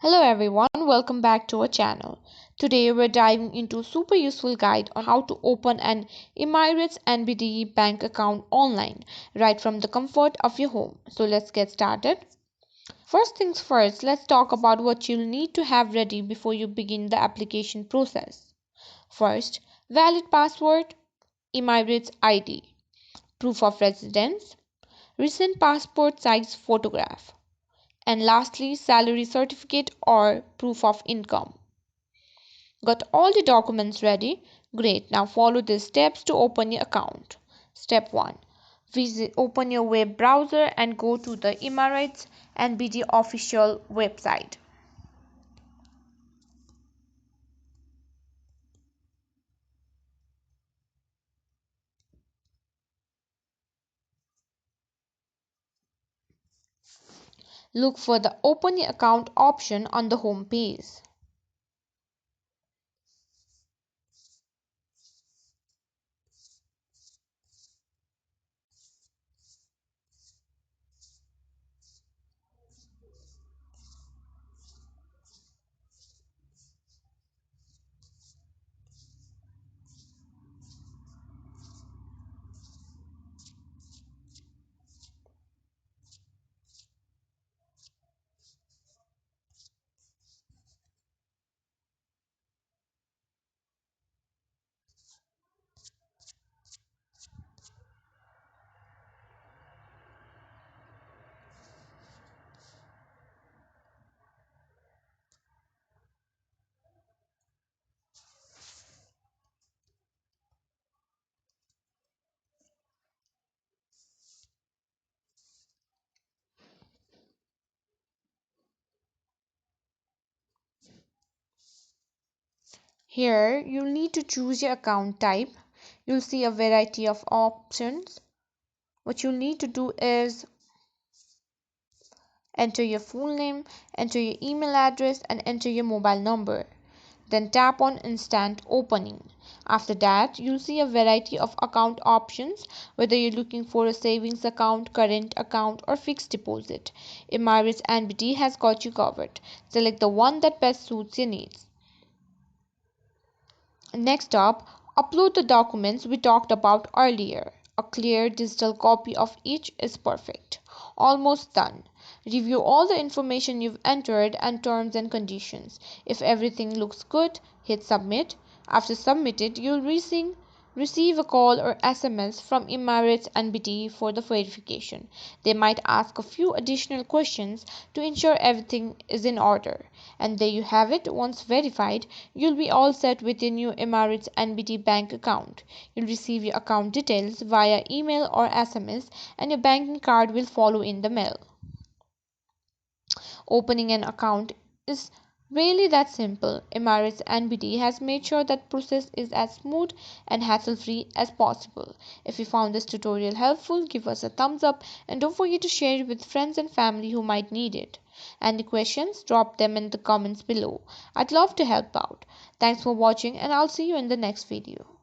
Hello everyone, welcome back to our channel. Today we're diving into a super useful guide on how to open an Emirates NBD bank account online right from the comfort of your home. So let's get started. First things first, let's talk about what you'll need to have ready before you begin the application process. First, valid password, Emirates ID, proof of residence, recent passport size photograph, and lastly, salary certificate or proof of income. Got all the documents ready? Great. Now follow these steps to open your account. Step 1. Open your web browser and go to the Emirates NBD official website. Look for the Open Your Account option on the home page. Here, you'll need to choose your account type. You'll see a variety of options. What you'll need to do is enter your full name, enter your email address, and enter your mobile number. Then tap on Instant Opening. After that, you'll see a variety of account options, whether you're looking for a savings account, current account, or fixed deposit. Emirates NBD has got you covered. Select the one that best suits your needs. Next up, upload the documents we talked about earlier. A clear digital copy of each is perfect. Almost done. Review all the information you've entered and terms and conditions. If everything looks good, hit submit. After submitted, you'll receive a call or SMS from Emirates NBD for the verification. They might ask a few additional questions to ensure everything is in order. And there you have it. Once verified, you'll be all set with your new Emirates NBD bank account. You'll receive your account details via email or SMS, and your banking card will follow in the mail. Opening an account is really that simple. Emirates NBD has made sure that process is as smooth and hassle-free as possible. If you found this tutorial helpful, give us a thumbs up and don't forget to share it with friends and family who might need it. Any questions? Drop them in the comments below. I'd love to help out. Thanks for watching and I'll see you in the next video.